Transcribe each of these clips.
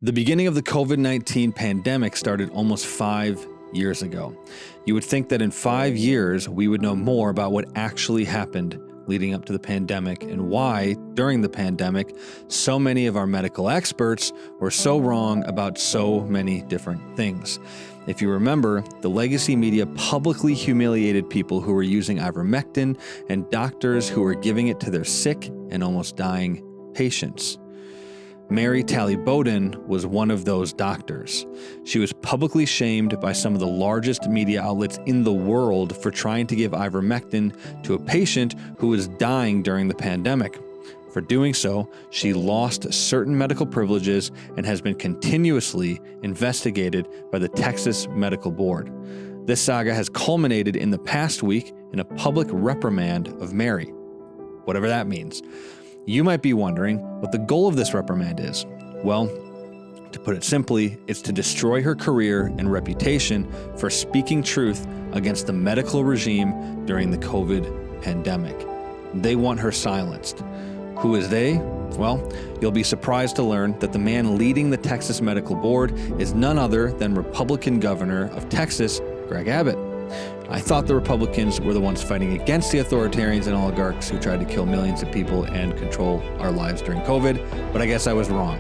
The beginning of the COVID-19 pandemic started almost 5 years ago. You would think that in 5 years, we would know more about what actually happened leading up to the pandemic and why, during the pandemic, so many of our medical experts were so wrong about so many different things. If you remember, the legacy media publicly humiliated people who were using ivermectin and doctors who were giving it to their sick and almost dying patients. Talley Bowden was one of those doctors. She was publicly shamed by some of the largest media outlets in the world for trying to give ivermectin to a patient who was dying during the pandemic. For doing so, she lost certain medical privileges and has been continuously investigated by the Texas Medical Board. This saga has culminated in the past week in a public reprimand of Mary, whatever that means. You might be wondering what the goal of this reprimand is. Well, to put it simply, it's to destroy her career and reputation for speaking truth against the medical regime during the COVID pandemic. They want her silenced. Who is they? Well, you'll be surprised to learn that the man leading the Texas Medical Board is none other than Republican Governor of Texas, Gregg Abbott. I thought the Republicans were the ones fighting against the authoritarians and oligarchs who tried to kill millions of people and control our lives during COVID, but I guess I was wrong.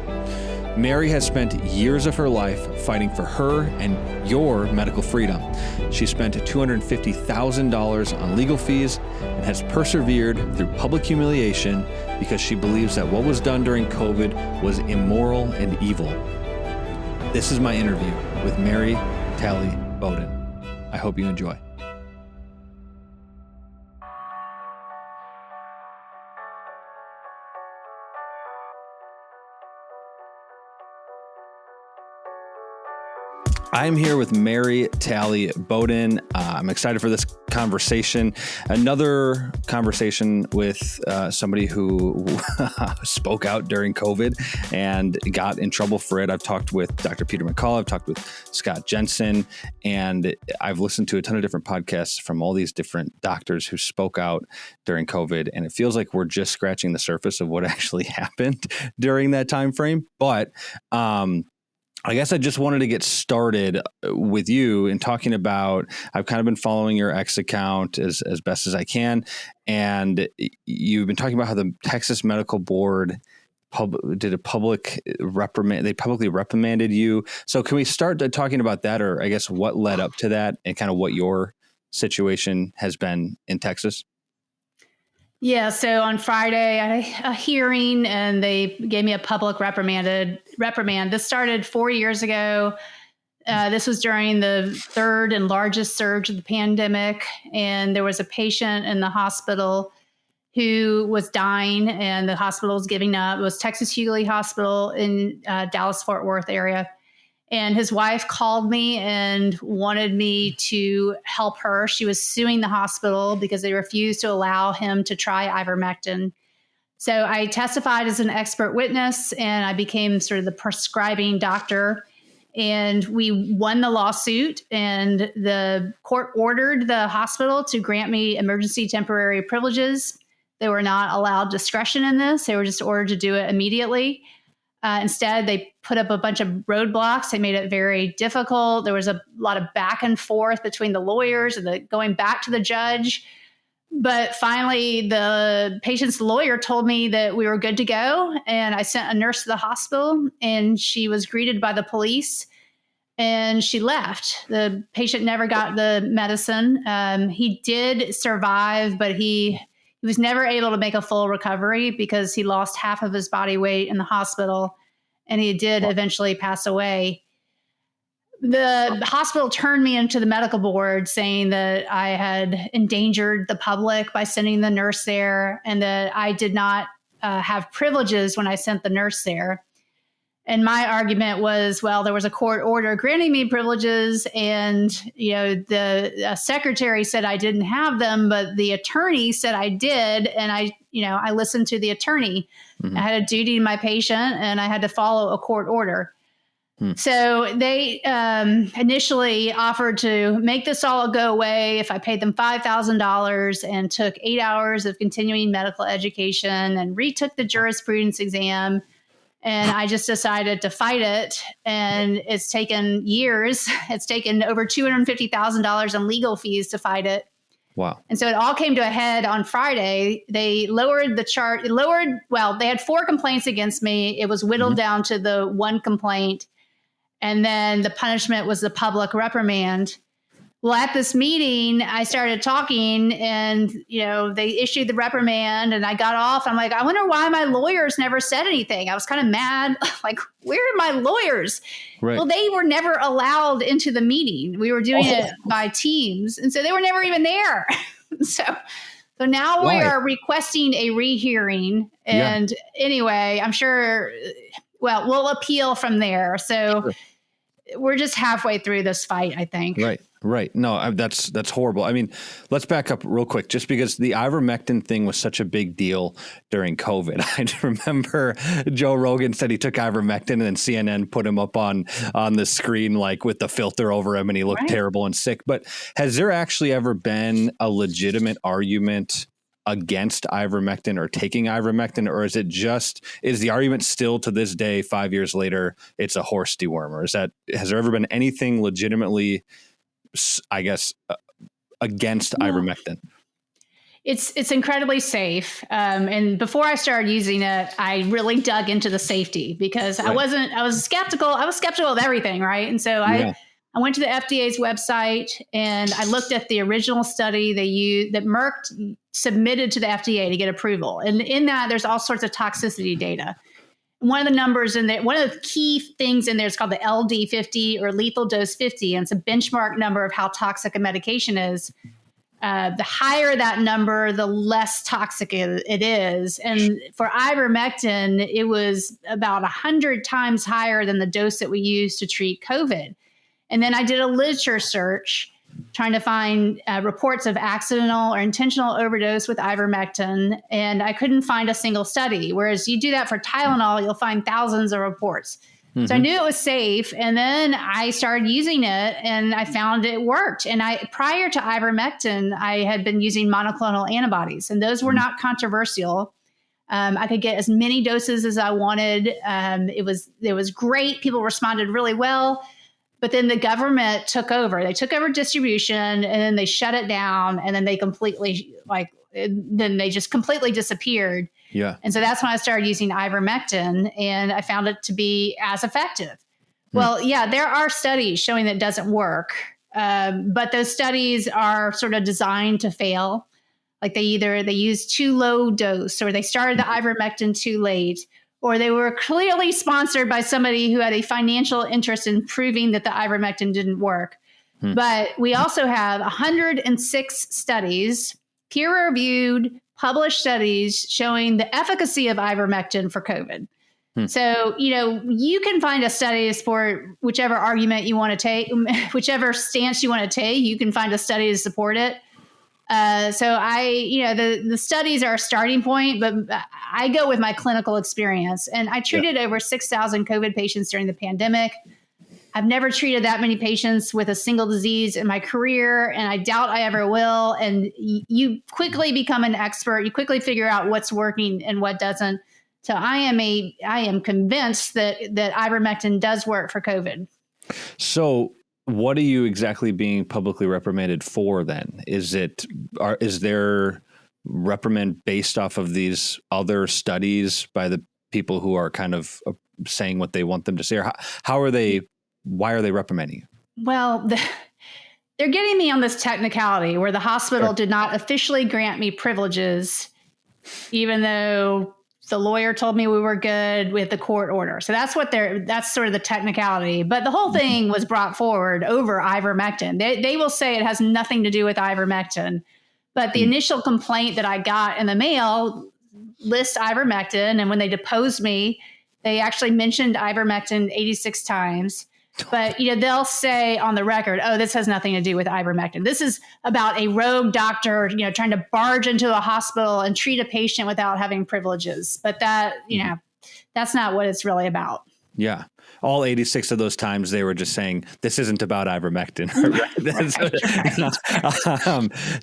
Mary has spent years of her life fighting for her and your medical freedom. She spent $250,000 on legal fees and has persevered through public humiliation because she believes that what was done during COVID was immoral and evil. This is my interview with Talley Bowden. I hope you enjoy. I'm here with Talley Bowden. I'm excited for this conversation. Another conversation with somebody who spoke out during COVID and got in trouble for it. I've talked with Dr. Peter McCullough. I've talked with Scott Jensen, and I've listened to a ton of different podcasts from all these different doctors who spoke out during COVID. And it feels like we're just scratching the surface of what actually happened during that time frame. But I guess I just wanted to get started with you in talking about, I've kind of been following your X account as best as I can. And you've been talking about how the Texas Medical Board did a public reprimand. They publicly reprimanded you. So can we start talking about that, or I guess what led up to that and kind of what your situation has been in Texas? Yeah, so on Friday, I had a hearing and they gave me a public reprimand. This started 4 years ago. This was during the third and largest surge of the pandemic. And there was a patient in the hospital who was dying and the hospital was giving up. It was Texas Hughley Hospital in Dallas-Fort Worth area. And his wife called me and wanted me to help her. She was suing the hospital because they refused to allow him to try ivermectin. So I testified as an expert witness and I became sort of the prescribing doctor. And we won the lawsuit and the court ordered the hospital to grant me emergency temporary privileges. They were not allowed discretion in this. They were just ordered to do it immediately. Instead, they put up a bunch of roadblocks. They made it very difficult. There was a lot of back and forth between the lawyers and going back to the judge. But finally, the patient's lawyer told me that we were good to go. And I sent a nurse to the hospital and she was greeted by the police and she left. The patient never got the medicine. He did survive, but he was never able to make a full recovery because he lost half of his body weight in the hospital and he did eventually pass away. The hospital turned me into the medical board saying that I had endangered the public by sending the nurse there and that I did not have privileges when I sent the nurse there. And my argument was, well, there was a court order granting me privileges and, the secretary said I didn't have them, but the attorney said I did. And I listened to the attorney. Mm-hmm. I had a duty to my patient and I had to follow a court order. So they initially offered to make this all go away if I paid them $5,000 and took 8 hours of continuing medical education and retook the jurisprudence exam. And I just decided to fight it. And it's taken years. It's taken over $250,000 in legal fees to fight it. Wow. And so it all came to a head on Friday. They lowered the chart. They had 4 complaints against me. It was whittled down to the 1 complaint. And then the punishment was the public reprimand. Well, at this meeting, I started talking and, they issued the reprimand and I got off. I'm like, I wonder why my lawyers never said anything. I was kind of mad. Like, where are my lawyers? Right. Well, they were never allowed into the meeting. We were doing it by teams. And so they were never even there. So now we are requesting a rehearing. And anyway, I'm sure, we'll appeal from there. So we're just halfway through this fight, I think. Right. No, that's horrible. I mean, let's back up real quick, just because the ivermectin thing was such a big deal during COVID. I remember Joe Rogan said he took ivermectin and then CNN put him up on the screen, like with the filter over him, and he looked terrible and sick. But has there actually ever been a legitimate argument against ivermectin or taking ivermectin, or is the argument still to this day, 5 years later, it's a horse dewormer? Has there ever been anything legitimately, I guess, against ivermectin? It's incredibly safe. And before I started using it, I really dug into the safety because I was skeptical. I was skeptical of everything. Right. And so I went to the FDA's website and I looked at the original study that Merck submitted to the FDA to get approval. And in that, there's all sorts of toxicity data. One of the numbers in there, one of the key things in there is called the LD50 or lethal dose 50. And it's a benchmark number of how toxic a medication is. The higher that number, the less toxic it is. And for ivermectin, it was about 100 times higher than the dose that we use to treat COVID. And then I did a literature search trying to find reports of accidental or intentional overdose with ivermectin, and I couldn't find a single study. Whereas you do that for Tylenol, you'll find thousands of reports. Mm-hmm. So I knew it was safe, and then I started using it, and I found it worked. And prior to ivermectin, I had been using monoclonal antibodies, and those were not controversial. I could get as many doses as I wanted. It was great. People responded really well. But then the government took over. They took over distribution, and then they shut it down, and then they just completely disappeared. Yeah. And so that's when I started using ivermectin, and I found it to be as effective. Well, yeah, there are studies showing that it doesn't work, but those studies are sort of designed to fail. Like they use too low dose, or they started the ivermectin too late, or they were clearly sponsored by somebody who had a financial interest in proving that the ivermectin didn't work. But we also have 106 studies, peer-reviewed, published studies showing the efficacy of ivermectin for COVID. So, you can find a study to support whichever argument you want to take, whichever stance you want to take, you can find a study to support it. So the studies are a starting point, but I go with my clinical experience, and I treated over 6,000 COVID patients during the pandemic. I've never treated that many patients with a single disease in my career, and I doubt I ever will. And you quickly become an expert. You quickly figure out what's working and what doesn't. So I am convinced that ivermectin does work for COVID. So what are you exactly being publicly reprimanded for then? Is there reprimand based off of these other studies by the people who are kind of saying what they want them to say? Or why are they reprimanding you? Well, they're getting me on this technicality where the hospital did not officially grant me privileges, even though the lawyer told me we were good with the court order. So that's sort of the technicality. But the whole thing was brought forward over ivermectin. They will say it has nothing to do with ivermectin. But the initial complaint that I got in the mail lists ivermectin. And when they deposed me, they actually mentioned ivermectin 86 times. But they'll say on the record, "Oh, this has nothing to do with ivermectin. This is about a rogue doctor, trying to barge into a hospital and treat a patient without having privileges." But that's not what it's really about. Yeah, all 86 of those times they were just saying this isn't about ivermectin. Right.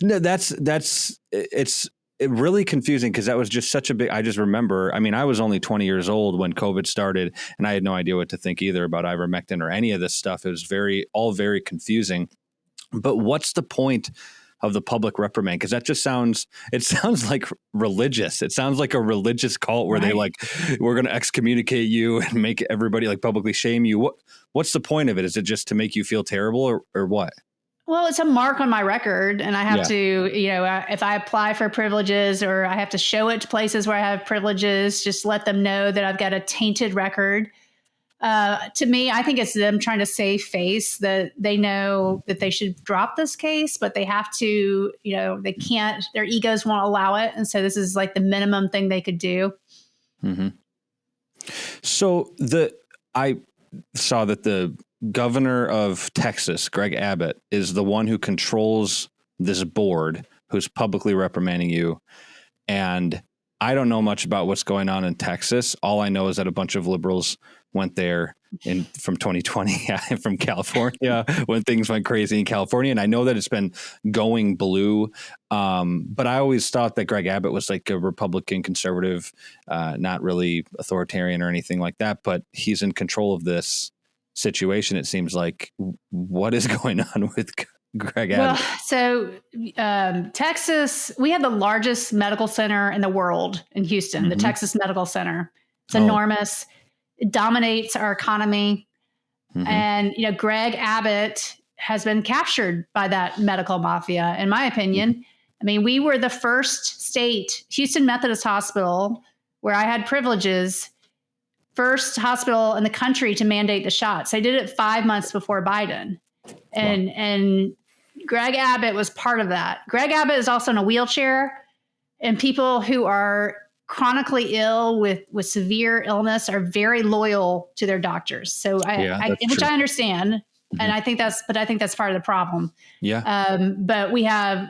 No, it's it really confusing because that was just such a big, I just remember, I mean, I was only 20 years old when COVID started and I had no idea what to think either about ivermectin or any of this stuff. It was all very confusing. But what's the point of the public reprimand? Because that just sounds like religious. It sounds like a religious cult where they like, we're going to excommunicate you and make everybody like publicly shame you. What's the point of it? Is it just to make you feel terrible or what? Well, it's a mark on my record, and I have to, if I apply for privileges or I have to show it to places where I have privileges, just let them know that I've got a tainted record. To me, I think it's them trying to save face, that they know that they should drop this case, but they have to, they can't, their egos won't allow it. And so this is like the minimum thing they could do. Mm-hmm. So I saw that the governor of Texas, Gregg Abbott, is the one who controls this board who's publicly reprimanding you. And I don't know much about what's going on in Texas. All I know is that a bunch of liberals went there from 2020 from California when things went crazy in California. And I know that it's been going blue. But I always thought that Gregg Abbott was like a Republican conservative, not really authoritarian or anything like that, but he's in control of this situation. It seems like. What is going on with Gregg Abbott? Well, so Texas, we have the largest medical center in the world in Houston, the Texas Medical Center. It's enormous. It dominates our economy. And, Gregg Abbott has been captured by that medical mafia, in my opinion. I mean, we were the first state, Houston Methodist Hospital, where I had privileges, first hospital in the country to mandate the shots. They did it 5 months before Biden. And Gregg Abbott was part of that. Gregg Abbott is also in a wheelchair, and people who are chronically ill with severe illness are very loyal to their doctors. So which I understand. And I think that's part of the problem. Yeah. But we have,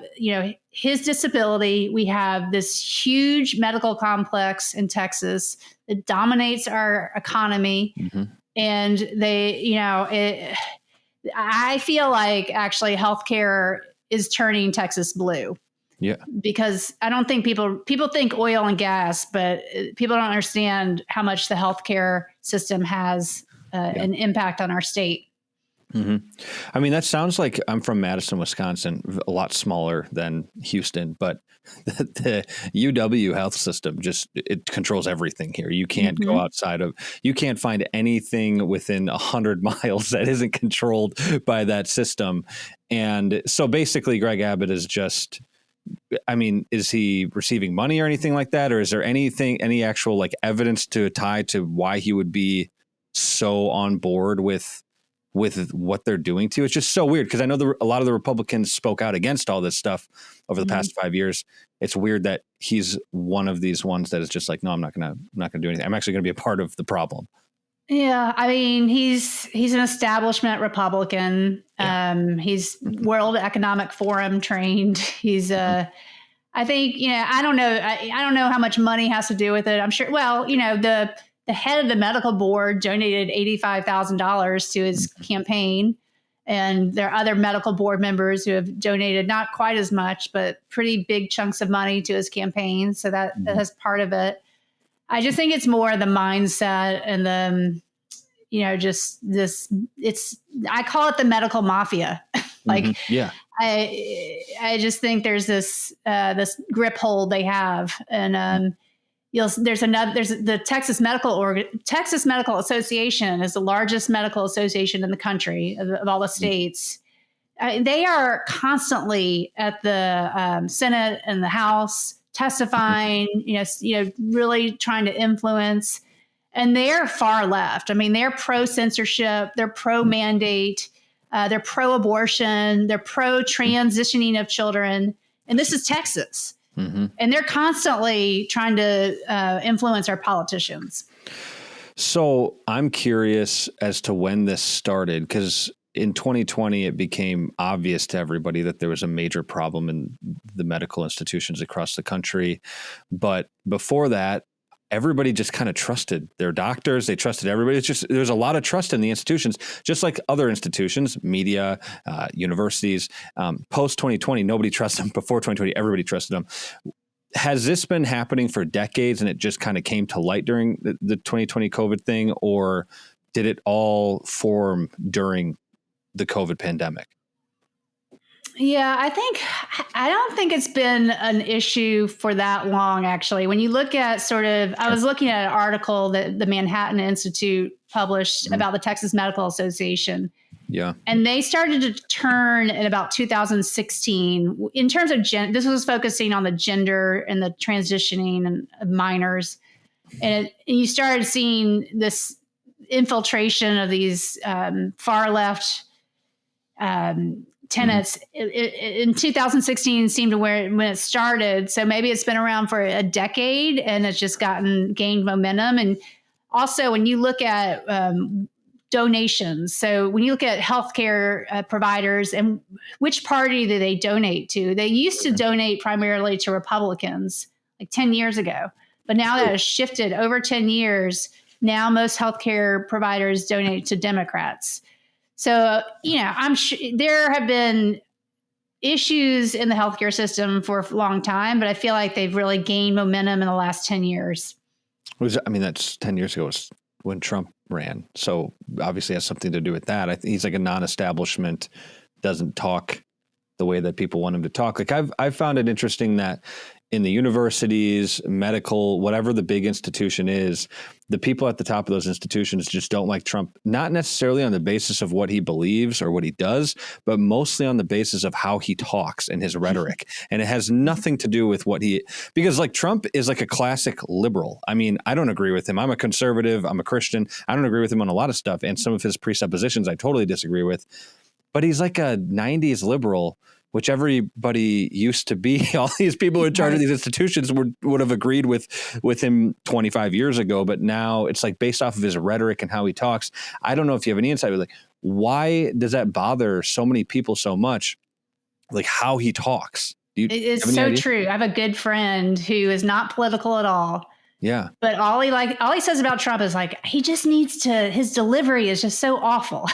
his disability. We have this huge medical complex in Texas that dominates our economy. And they, I feel like actually healthcare is turning Texas blue. Yeah. Because I don't think people think oil and gas, but people don't understand how much the healthcare system has an impact on our state. I mean, that sounds like, I'm from Madison, Wisconsin, a lot smaller than Houston, but the UW health system it controls everything here. You can't go outside you can't find anything within 100 miles that isn't controlled by that system. And so basically Gregg Abbott is just, I mean, is he receiving money or anything like that? Or is there any actual like evidence to tie to why he would be so on board with what they're doing to you? It's just so weird because I know a lot of the Republicans spoke out against all this stuff over the past 5 years. It's weird that he's one of these ones that is just like, no, I'm not gonna do anything. I'm actually gonna be a part of the problem. Yeah, I mean, he's an establishment Republican. He's World Economic Forum trained. He's I think, I don't know. I don't know how much money has to do with it. I'm sure. Well, the head of the medical board donated $85,000 to his campaign. And there are other medical board members who have donated not quite as much, but pretty big chunks of money to his campaign. So that is part of it. I just think it's more the mindset and the, just this, I call it the medical mafia. I just think there's this grip hold they have. And, there's the Texas Medical Association is the largest medical association in the country of all the states. They are constantly at the Senate and the House testifying, really trying to influence, and they're far left. I mean, they're pro censorship, they're pro mandate, they're pro abortion, they're pro transitioning of children, and this is Texas. And they're constantly trying to influence our politicians. So I'm curious as to when this started, because in 2020, it became obvious to everybody that there was a major problem in the medical institutions across the country. But before that, everybody just kind of trusted their doctors. They trusted everybody. There's a lot of trust in the institutions, just like other institutions, media, universities. Post 2020, nobody trusted them. Before 2020, everybody trusted them. has this been happening for decades and it just kind of came to light during the 2020 COVID thing, or did it all form during the COVID pandemic? Yeah, I don't think it's been an issue for that long, actually. When you look at I was looking at an article that the Manhattan Institute published about the Texas Medical Association. Yeah. And they started to turn in about 2016 in terms of this was focusing on the gender and the transitioning and of minors. And you started seeing this infiltration of these far left tenets in 2016 seemed to when it started. So maybe it's been around for a decade and it's just gained momentum. And also when you look at donations, so when you look at healthcare providers and which party do they donate to, they used to donate primarily to Republicans like 10 years ago, but now that has shifted over 10 years. Now most healthcare providers donate to Democrats. So, I'm sure there have been issues in the healthcare system for a long time, but I feel like they've really gained momentum in the last 10 years. That's 10 years ago was when Trump ran. So obviously it has something to do with that. I think he's like a non-establishment, doesn't talk the way that people want him to talk. Like I've found it interesting that in the universities, medical, whatever the big institution is, the people at the top of those institutions just don't like Trump, not necessarily on the basis of what he believes or what he does, but mostly on the basis of how he talks and his rhetoric. And it has nothing to do with because like Trump is like a classic liberal. I mean, I don't agree with him. I'm a conservative. I'm a Christian. I don't agree with him on a lot of stuff. And some of his presuppositions I totally disagree with. But he's like a 90s liberal, which everybody used to be. All these people in charge of these institutions would have agreed with him 25 years ago. But now it's like based off of his rhetoric and how he talks. I don't know if you have any insight with like, why does that bother so many people so much? Like how he talks. It's so true. I have a good friend who is not political at all. Yeah. But all he says about Trump is like, he just needs to, his delivery is just so awful.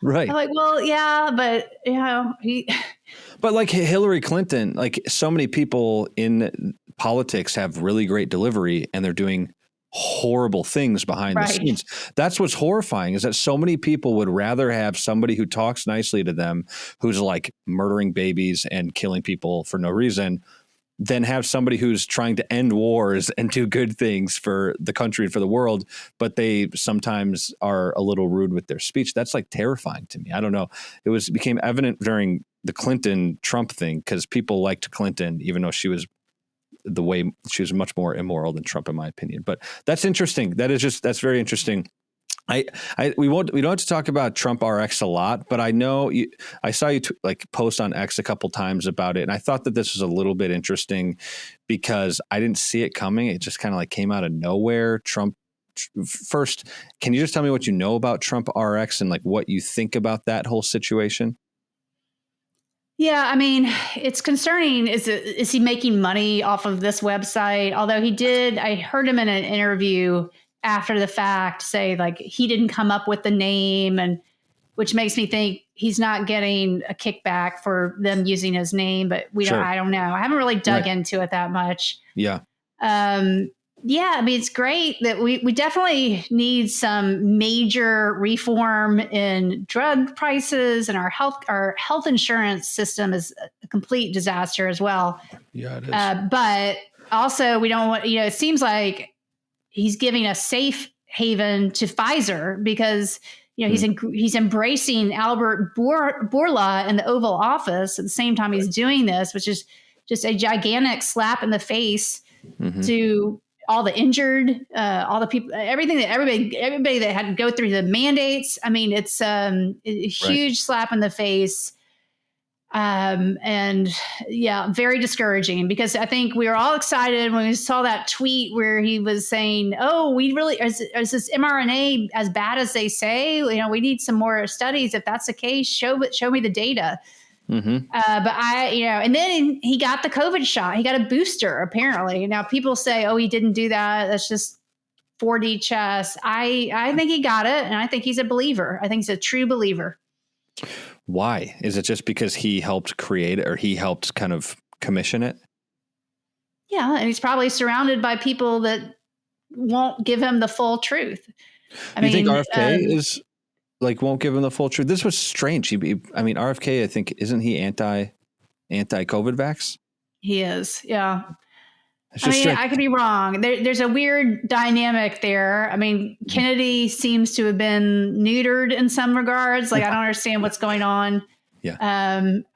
Right. I'm like, well, yeah, but but like Hillary Clinton, like so many people in politics have really great delivery and they're doing horrible things behind the scenes. That's what's horrifying is that so many people would rather have somebody who talks nicely to them, who's like murdering babies and killing people for no reason, than have somebody who's trying to end wars and do good things for the country and for the world, but they sometimes are a little rude with their speech. That's like terrifying to me. I don't know. It became evident during the Clinton-Trump thing because people liked Clinton, even though she was much more immoral than Trump, in my opinion. But that's interesting. That's very interesting. We don't have to talk about Trump RX a lot, but I know I saw you post on X a couple times about it. And I thought that this was a little bit interesting because I didn't see it coming. It just kind of like came out of nowhere. Trump first, can you just tell me what you know about Trump RX and like what you think about that whole situation? Yeah, I mean, it's concerning. Is he making money off of this website? Although I heard him in an interview after the fact say like he didn't come up with the name, and which makes me think he's not getting a kickback for them using his name, but I don't know. I haven't really dug into it that much. Yeah. Yeah. I mean, it's great that we definitely need some major reform in drug prices, and our health insurance system is a complete disaster as well. Yeah, it is. But also we don't want, it seems like he's giving a safe haven to Pfizer because, he's embracing Albert Bourla in the Oval Office at the same time he's doing this, which is just a gigantic slap in the face to all the injured, all the people, everybody that had to go through the mandates. I mean, it's a huge slap in the face. And yeah, very discouraging because I think we were all excited when we saw that tweet where he was saying, oh, is this mRNA as bad as they say? We need some more studies. If that's the case, show me the data. But and then he got the COVID shot. He got a booster, apparently. Now people say, oh, he didn't do that. That's just 4D chess. I think he got it. And I think he's a believer. I think he's a true believer. Why? Is it just because he helped create it or he helped kind of commission it? Yeah, and he's probably surrounded by people that won't give him the full truth. I You think mean, RFK is like won't give him the full truth? This was strange. I mean, RFK, I think, isn't he anti-COVID vax? he is. Yeah. It's I just mean, strange. I could be wrong. There's a weird dynamic there. I mean, Kennedy seems to have been neutered in some regards. Like, I don't understand what's going on. Yeah.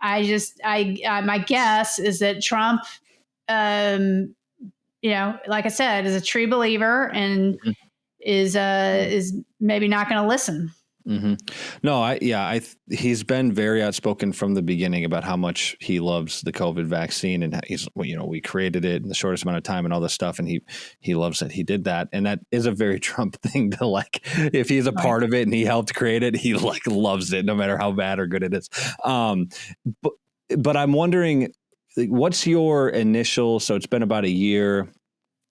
My guess is that Trump, like I said, is a true believer and Mhm. is maybe not going to listen. Mm-hmm. No, he's been very outspoken from the beginning about how much he loves the COVID vaccine, and we created it in the shortest amount of time and all this stuff, and he loves it. He did that, and that is a very Trump thing to like. If he's a part of it and he helped create it, he like loves it, no matter how bad or good it is. But I'm wondering, what's your initial? So it's been about a year,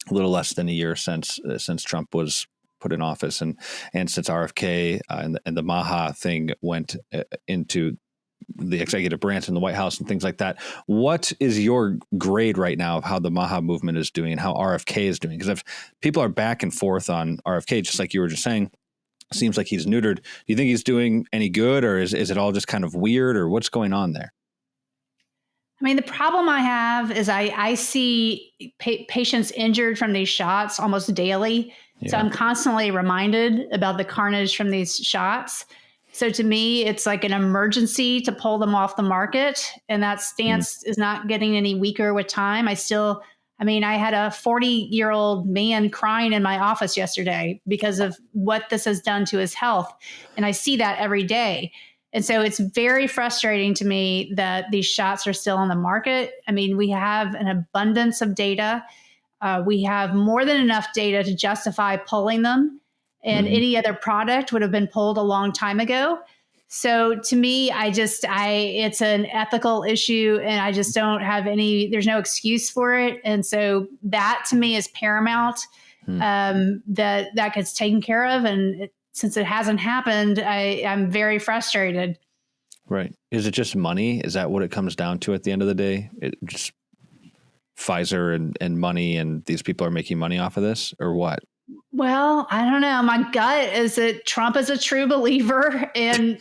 a little less than a year since Trump was put in office, and since RFK and the Maha thing went into the executive branch in the White House and things like that. What is your grade right now of how the Maha movement is doing and how RFK is doing? Because if people are back and forth on RFK, just like you were just saying, seems like he's neutered. Do you think he's doing any good, or is it all just kind of weird, or what's going on there? I mean, the problem I have is I see patients injured from these shots almost daily. Yeah. So I'm constantly reminded about the carnage from these shots. So to me, it's like an emergency to pull them off the market. And that stance is not getting any weaker with time. I had a 40-year-old man crying in my office yesterday because of what this has done to his health. And I see that every day. And so it's very frustrating to me that these shots are still on the market. I mean, we have an abundance of data. We have more than enough data to justify pulling them. And any other product would have been pulled a long time ago. So to me, it's an ethical issue, and I just don't have there's no excuse for it. And so that to me is paramount, that gets taken care of. And since it hasn't happened, I'm very frustrated. Right. Is it just money? Is that what it comes down to at the end of the day? It just Pfizer and money, and these people are making money off of this, or what? Well, I don't know. My gut is that Trump is a true believer, and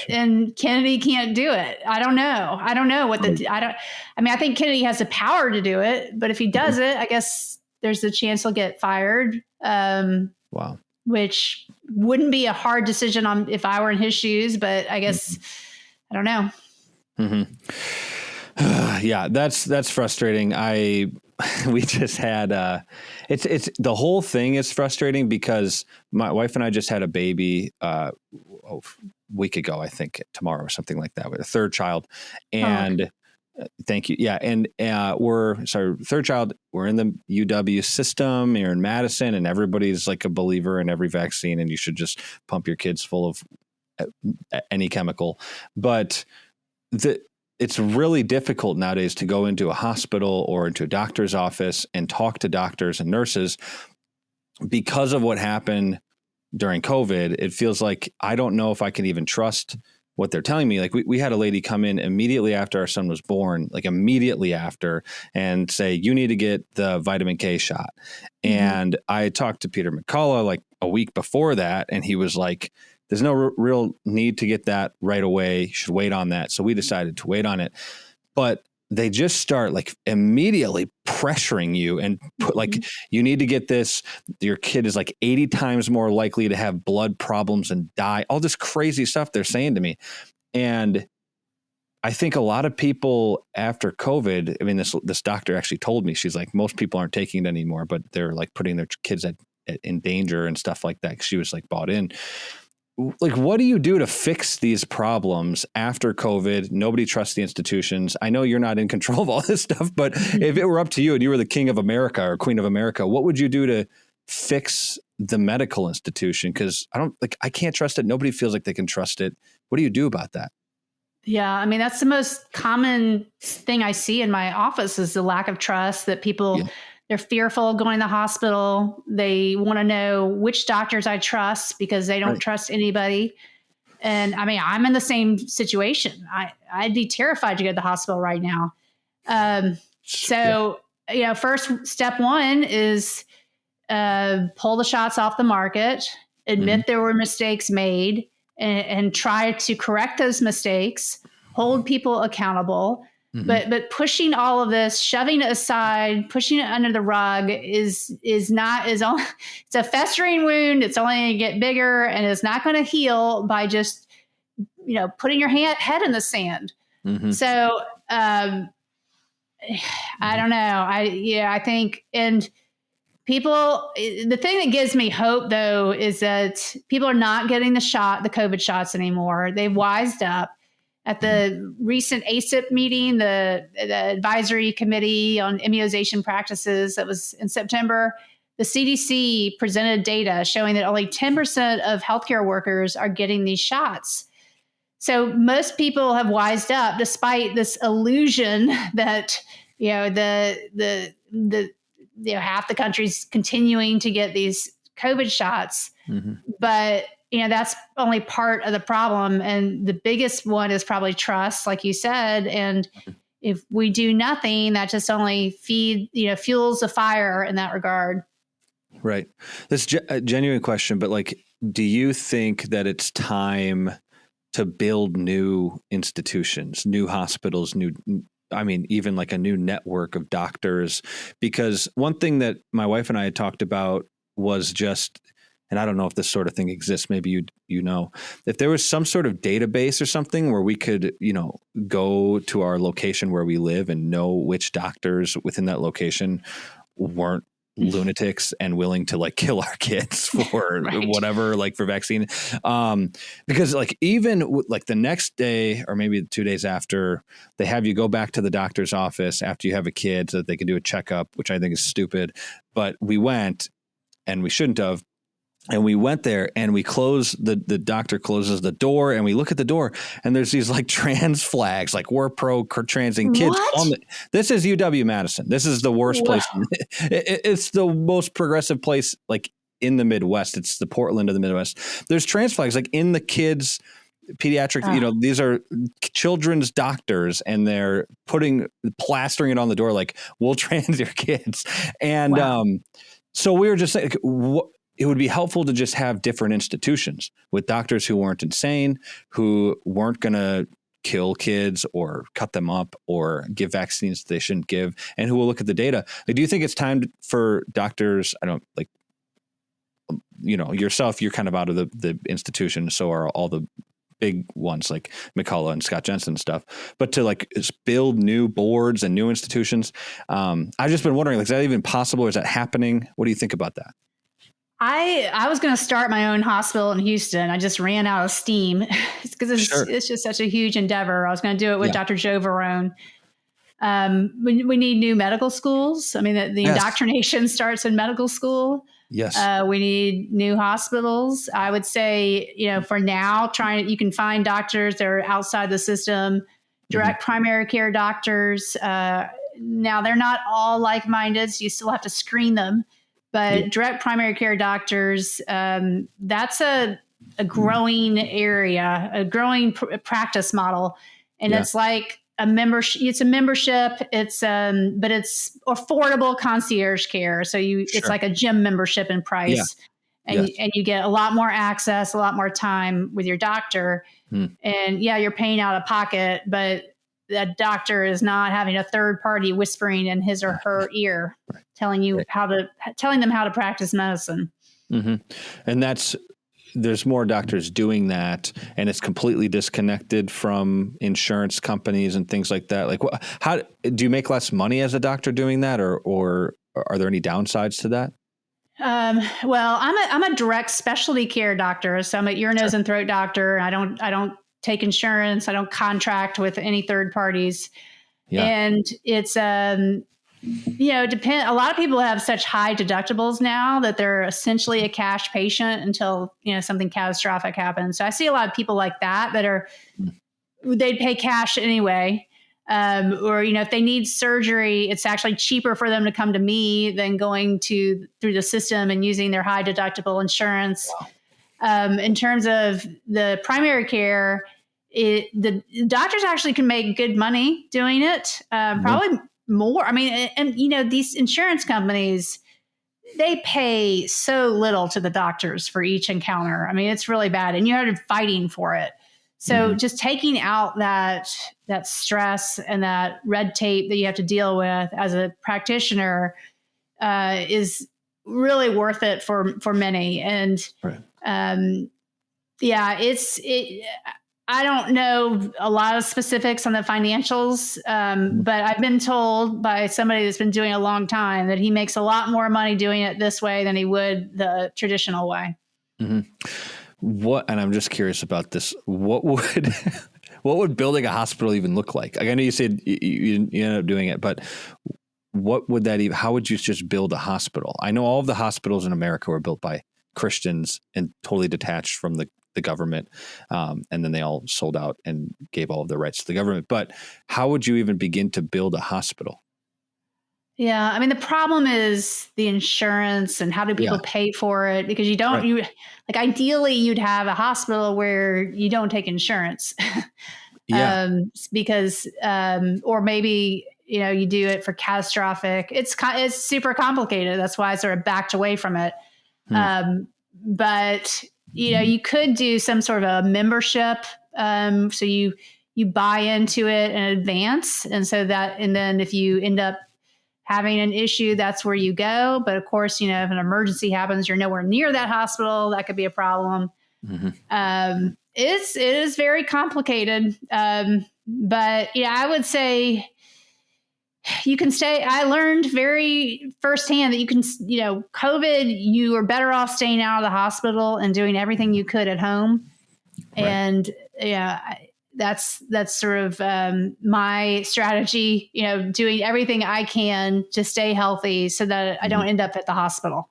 Kennedy can't do it. I don't know. I think Kennedy has the power to do it, but if he does it, I guess there's a chance he'll get fired. Wow. Which wouldn't be a hard decision if I were in his shoes, but I guess I don't know. Yeah, that's frustrating. We just had it's the whole thing is frustrating because my wife and I just had a baby a week ago, I think tomorrow or something like that, with a third child, and thank you. Yeah, and third child. We're in the UW system here in Madison, and everybody's like a believer in every vaccine, and you should just pump your kids full of any chemical, but it's really difficult nowadays to go into a hospital or into a doctor's office and talk to doctors and nurses because of what happened during COVID. It feels like I don't know if I can even trust what they're telling me. Like we had a lady come in immediately after our son was born, like immediately after, and say, you need to get the vitamin K shot. And I talked to Peter McCullough like a week before that, and he was like, there's no real need to get that right away. You should wait on that. So we decided to wait on it. But they just start like immediately pressuring you and put like, you need to get this. Your kid is like 80 times more likely to have blood problems and die. All this crazy stuff they're saying to me. And I think a lot of people after COVID, I mean, this doctor actually told me, she's like, most people aren't taking it anymore, but they're like putting their kids in danger and stuff like that. She was like bought in. Like, what do you do to fix these problems after COVID? Nobody trusts the institutions. I know you're not in control of all this stuff, but if it were up to you and you were the king of America or queen of America, what would you do to fix the medical institution? Because I can't trust it. Nobody feels like they can trust it. What do you do about that? Yeah, I mean, that's the most common thing I see in my office is the lack of trust, that people, they're fearful of going to the hospital. They want to know which doctors I trust because they don't trust anybody. And I mean, I'm in the same situation. I'd be terrified to go to the hospital right now. first step one is pull the shots off the market, admit there were mistakes made, and try to correct those mistakes, hold people accountable. But pushing all of this, shoving it aside, pushing it under the rug is not is all. It's a festering wound. It's only going to get bigger, and it's not going to heal by just putting your head in the sand. So I don't know. I think, and people, the thing that gives me hope though is that people are not getting the COVID shots anymore. They've wised up. At the recent ACIP meeting, the Advisory Committee on Immunization Practices that was in September, the CDC presented data showing that only 10% of healthcare workers are getting these shots. So most people have wised up, despite this illusion that half the country's continuing to get these COVID shots, but that's only part of the problem. And the biggest one is probably trust, like you said. And if we do nothing, that just only fuels the fire in that regard. Right. This is a genuine question, but do you think that it's time to build new institutions, new hospitals, even like a new network of doctors? Because one thing that my wife and I had talked about was just, and I don't know if this sort of thing exists, maybe if there was some sort of database or something where we could, go to our location where we live and know which doctors within that location weren't lunatics and willing to kill our kids for right. whatever, for vaccine. Because even the next day or maybe 2 days after, they have you go back to the doctor's office after you have a kid so that they can do a checkup, which I think is stupid. But we went, and we shouldn't have. And we went there and we the doctor closes the door and we look at the door and there's these trans flags, we're pro transing kids. This is UW-Madison. This is the worst place. It's the most progressive place in the Midwest. It's the Portland of the Midwest. There's trans flags in the kids pediatric, these are children's doctors and they're plastering it on the door we'll trans your kids. And so we were just saying, it would be helpful to just have different institutions with doctors who weren't insane, who weren't going to kill kids or cut them up or give vaccines they shouldn't give, and who will look at the data. Do you think it's time for doctors? I don't yourself, you're kind of out of the institution. So are all the big ones like McCullough and Scott Jensen and stuff, but to build new boards and new institutions. I've just been wondering, is that even possible? Is that happening? What do you think about that? I was going to start my own hospital in Houston. I just ran out of steam because it's just such a huge endeavor. I was going to do it with Dr. Joe Verone. We need new medical schools. I mean, the indoctrination starts in medical school. Yes. We need new hospitals. I would say, for now, you can find doctors that are outside the system, direct primary care doctors. Now, they're not all like-minded, so you still have to screen them. But direct primary care doctors, that's a growing area, a growing practice model. And it's like a membership. It's a membership. But it's affordable concierge care. So it's like a gym membership in price. And you get a lot more access, a lot more time with your doctor. And you're paying out of pocket, but that doctor is not having a third party whispering in his or her ear, telling them how to practice medicine. And there's more doctors doing that, and it's completely disconnected from insurance companies and things like that. How do you make less money as a doctor doing that, or are there any downsides to that? Well, I'm a direct specialty care doctor, so I'm a ear, nose, and throat doctor. I don't take insurance. I don't contract with any third parties. And it's, depend. A lot of people have such high deductibles now that they're essentially a cash patient until, something catastrophic happens. So I see a lot of people like that they'd pay cash anyway. Or, if they need surgery, it's actually cheaper for them to come to me than going through the system and using their high deductible insurance. In terms of the primary care, the doctors actually can make good money doing it. Probably more. I mean, and these insurance companies, they pay so little to the doctors for each encounter. I mean, it's really bad, and you're fighting for it. So just taking out that stress and that red tape that you have to deal with as a practitioner is really worth it for many. And yeah, I don't know a lot of specifics on the financials, but I've been told by somebody that's been doing it a long time that he makes a lot more money doing it this way than he would the traditional way. And I'm just curious about this. What would building a hospital even look like? I know you said you ended up doing it, but what would that even, how would you just build a hospital? I know all of the hospitals in America were built by Christians and totally detached from the government. And then they all sold out and gave all of their rights to the government. But how would you even begin to build a hospital? Yeah. I mean, the problem is the insurance and how do people pay for it? Because ideally you'd have a hospital where you don't take insurance. Because, or maybe, you do it for catastrophic. It's super complicated. That's why I sort of backed away from it. But you could do some sort of a membership. So you buy into it in advance. And then if you end up having an issue, that's where you go. But of course, if an emergency happens, you're nowhere near that hospital. That could be a problem. It is very complicated. But I would say you can stay. I learned very firsthand that you can, COVID, you were better off staying out of the hospital and doing everything you could at home. Right. And that's sort of my strategy, doing everything I can to stay healthy so that I don't end up at the hospital.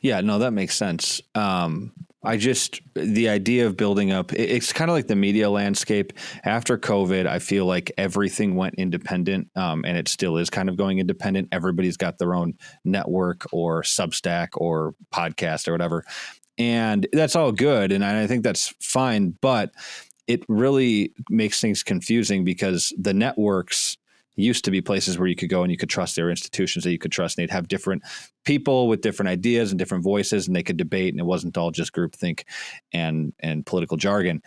Yeah, no, that makes sense. The idea of building up, it's kind of like the media landscape after COVID. I feel like everything went independent, and it still is kind of going independent. Everybody's got their own network or Substack or podcast or whatever. And that's all good. And I think that's fine, but it really makes things confusing because the networks used to be places where you could go and you could trust. Their institutions that you could trust, and they'd have different people with different ideas and different voices, and they could debate, and it wasn't all just groupthink and political jargon.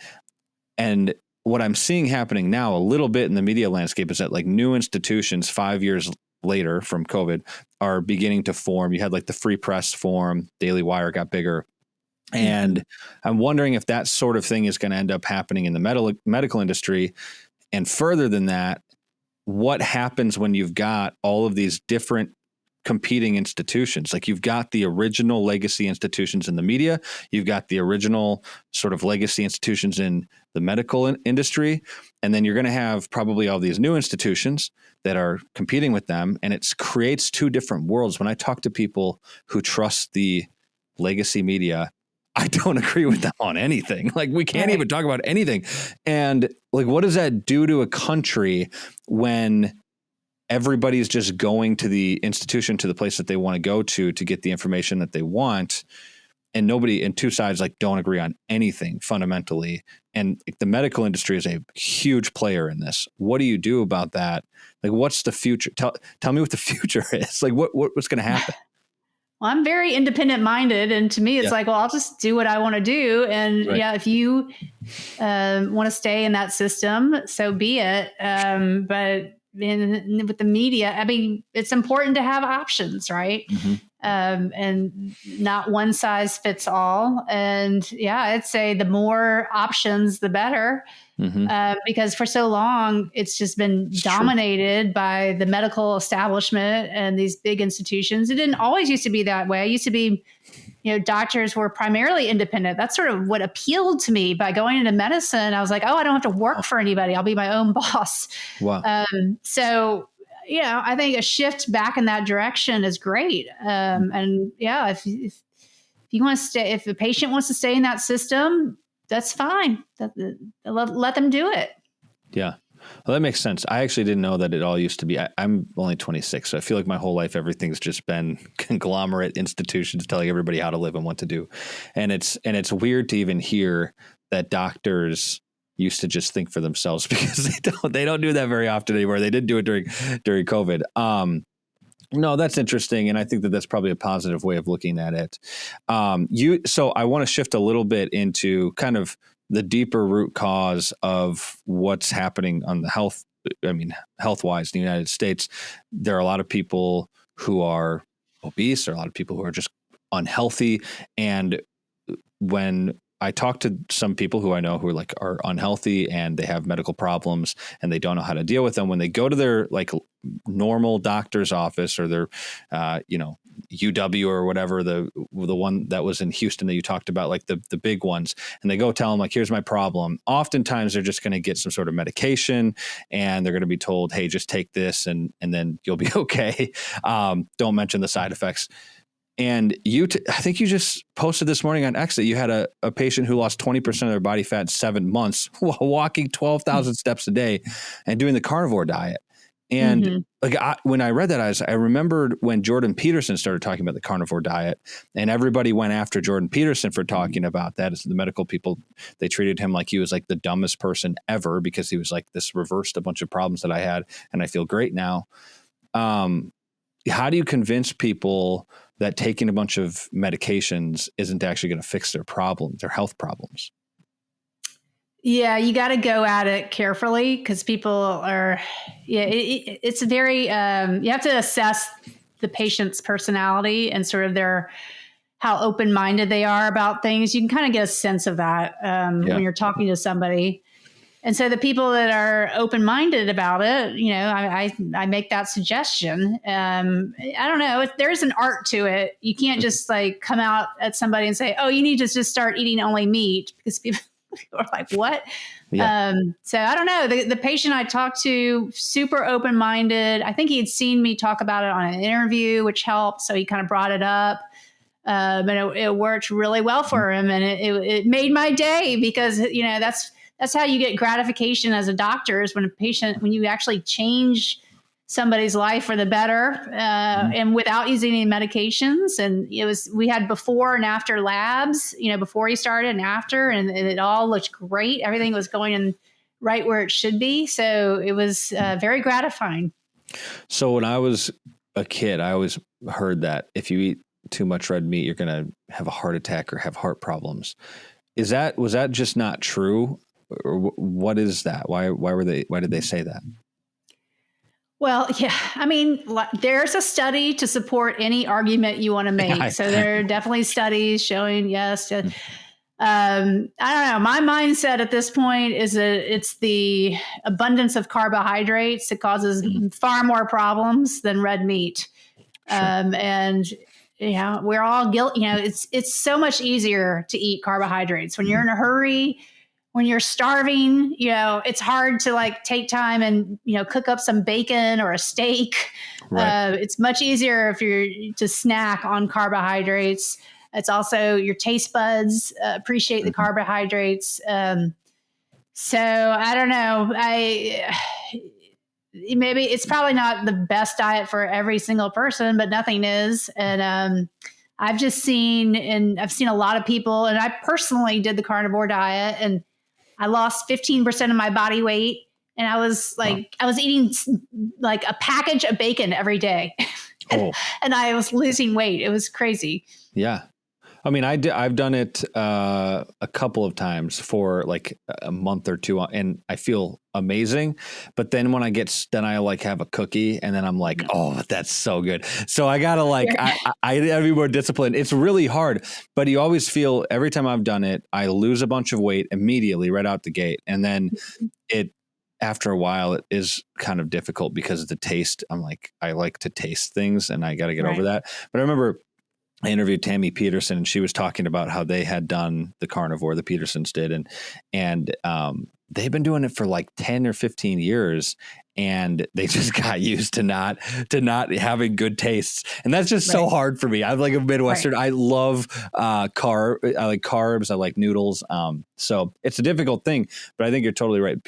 And what I'm seeing happening now a little bit in the media landscape is that like new institutions 5 years later from COVID are beginning to form. You had like the Free Press form, Daily Wire got bigger. And I'm wondering if that sort of thing is going to end up happening in the medical industry. And further than that, what happens when you've got all of these different competing institutions? Like you've got the original legacy institutions in the media, you've got the original sort of legacy institutions in the medical industry, and then you're going to have probably all these new institutions that are competing with them, and it creates two different worlds. When I talk to people who trust the legacy media, I don't agree with them on anything. Like we can't even talk about anything. And like, what does that do to a country when everybody's just going to the institution, to the place that they want to go to get the information that they want, and two sides like don't agree on anything fundamentally? And the medical industry is a huge player in this. What do you do about that? Like, what's the future? Tell me what the future is. Like, what's going to happen? Well, I'm very independent minded. And to me, it's like, well, I'll just do what I want to do. And if you want to stay in that system, so be it. But with the media, I mean, it's important to have options, right? And not one size fits all. And I'd say the more options, the better. Because for so long, it's just been dominated by the medical establishment and these big institutions. It didn't always used to be that way. It used to be, doctors were primarily independent. That's sort of what appealed to me by going into medicine. I was like, oh, I don't have to work for anybody. I'll be my own boss. Wow. So, I think a shift back in that direction is great. If you want to stay, if the patient wants to stay in that system, that's fine. Let them do it. Yeah. Well, that makes sense. I actually didn't know that it all used to be. I'm only 26, so I feel like my whole life, everything's just been conglomerate institutions telling everybody how to live and what to do. And it's weird to even hear that doctors used to just think for themselves because they don't do that very often anymore. They did do it during COVID. No, that's interesting. And I think that that's probably a positive way of looking at it. So I want to shift a little bit into kind of the deeper root cause of what's happening on the health-wise in the United States. There are a lot of people who are obese, or a lot of people who are just unhealthy. And when I talk to some people who I know who are unhealthy and they have medical problems and they don't know how to deal with them, when they go to their like normal doctor's office or their, UW or whatever, the one that was in Houston that you talked about, like the big ones, and they go tell them like, here's my problem. Oftentimes they're just going to get some sort of medication and they're going to be told, hey, just take this and then you'll be okay. Don't mention the side effects. And I think you just posted this morning on X that you had a patient who lost 20% of their body fat in 7 months while walking 12,000 steps a day and doing the carnivore diet. And when I read that, I remembered when Jordan Peterson started talking about the carnivore diet, and everybody went after Jordan Peterson for talking about that. As the medical people, they treated him like he was like the dumbest person ever because he was like, this reversed a bunch of problems that I had and I feel great now. How do you convince people that taking a bunch of medications isn't actually going to fix their problems, their health problems? Yeah, you got to go at it carefully because people are, it's very, you have to assess the patient's personality and sort of how open-minded they are about things. You can kind of get a sense of that when you're talking to somebody. And so the people that are open-minded about it, I make that suggestion. I don't know, there's an art to it. You can't just like come out at somebody and say, oh, you need to just start eating only meat, because people are like, what? Yeah. So I don't know. The patient I talked to, super open-minded. I think he had seen me talk about it on an interview, which helped. So he kind of brought it up. But it worked really well for him. And it made my day because, that's how you get gratification as a doctor, is when you actually change somebody's life for the better, and without using any medications. And we had before and after labs, before he started and after, and it all looked great. Everything was going in right where it should be. So it was very gratifying. So when I was a kid, I always heard that if you eat too much red meat, you're going to have a heart attack or have heart problems. Was that just not true? Or what is that? Why did they say that? Well, yeah, I mean, there's a study to support any argument you want to make. So there are definitely studies showing, yes. I don't know. My mindset at this point is that it's the abundance of carbohydrates that causes far more problems than red meat. Sure. And we're all guilty. It's so much easier to eat carbohydrates when you're in a hurry. When you're starving, it's hard to like take time and, cook up some bacon or a steak. Right. It's much easier if you're to snack on carbohydrates. It's also your taste buds appreciate the carbohydrates. So I don't know. Maybe it's probably not the best diet for every single person, but nothing is. And I've seen a lot of people, and I personally did the carnivore diet, and I lost 15% of my body weight, and I was eating like a package of bacon every day, and I was losing weight. It was crazy. Yeah. I mean, I've done it a couple of times for like a month or two, and I feel amazing. But then when I like have a cookie, and then I'm like, oh, that's so good. So I gotta I gotta be more disciplined. It's really hard, but you always feel every time I've done it, I lose a bunch of weight immediately right out the gate, and then after a while, it is kind of difficult because of the taste. I like to taste things, and I got to get over that. But I remember I interviewed Tammy Peterson, and she was talking about how they had done the carnivore, the Petersons did. And they've been doing it for like 10 or 15 years, and they just got used to not having good tastes. And that's just so hard for me. I'm like a Midwestern. Right. I love I like carbs. I like noodles. So it's a difficult thing, but I think you're totally right.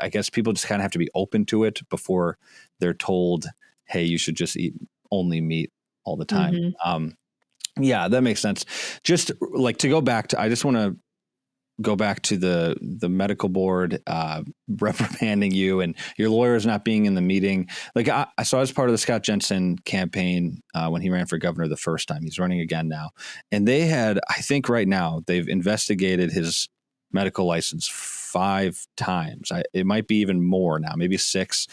I guess people just kind of have to be open to it before they're told, hey, you should just eat only meat all the time. Yeah, that makes sense. Just like to go back to, I just want to go back to the medical board reprimanding you and your lawyers not being in the meeting. Like so I was part of the Scott Jensen campaign when he ran for governor the first time. He's running again now. And they had, I think right now, they've investigated his medical license 5 times. It might be even more now, maybe 6.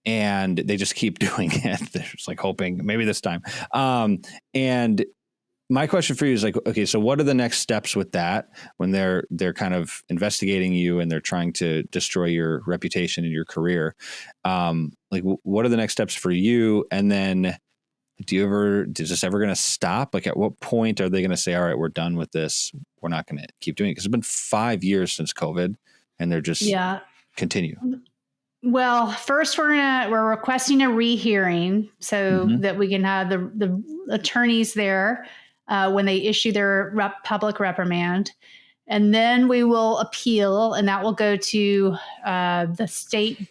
And they just keep doing it. They're just like hoping maybe this time. And my question for you is like, okay, so what are the next steps with that when they're kind of investigating you and they're trying to destroy your reputation and your career? Like, what are the next steps for you? And then is this ever going to stop? Like, at what point are they going to say, all right, we're done with this. We're not going to keep doing it? Because it's been 5 years since COVID and they're just continue. Well, first we're requesting a rehearing so that we can have the attorneys there when they issue their public reprimand. And then we will appeal, and that will go to the state.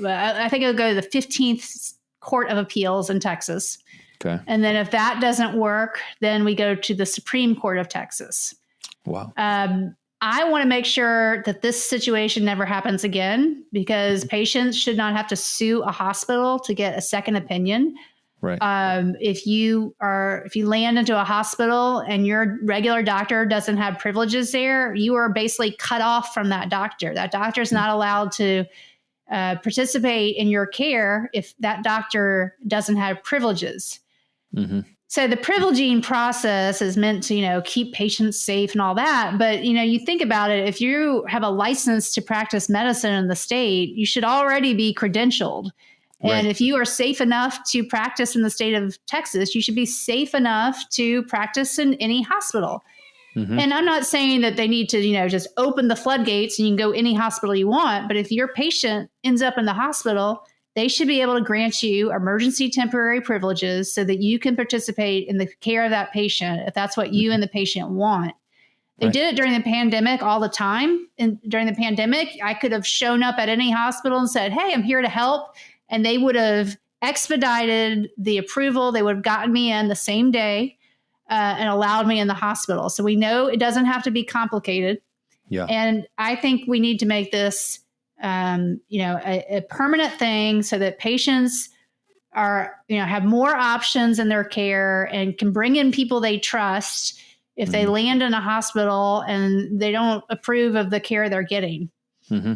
I think it'll go to the 15th Court of Appeals in Texas. Okay. And then if that doesn't work, then we go to the Supreme Court of Texas. Wow. I want to make sure that this situation never happens again, because patients should not have to sue a hospital to get a second opinion. Right. If you land into a hospital and your regular doctor doesn't have privileges there, you are basically cut off from that doctor. That doctor is not allowed to participate in your care if that doctor doesn't have privileges. Mm-hmm. So the privileging process is meant to, keep patients safe and all that. But, you think about it, if you have a license to practice medicine in the state, you should already be credentialed. And if you are safe enough to practice in the state of Texas, you should be safe enough to practice in any hospital. Mm-hmm. And I'm not saying that they need to, just open the floodgates and you can go any hospital you want. But if your patient ends up in the hospital, they should be able to grant you emergency temporary privileges so that you can participate in the care of that patient if that's what you and the patient want. They did it during the pandemic all the time. And during the pandemic, I could have shown up at any hospital and said, hey, I'm here to help. And they would have expedited the approval. They would have gotten me in the same day and allowed me in the hospital. So we know it doesn't have to be complicated. Yeah. And I think we need to make this, a permanent thing so that patients are, have more options in their care and can bring in people they trust if they land in a hospital and they don't approve of the care they're getting. Mm-hmm.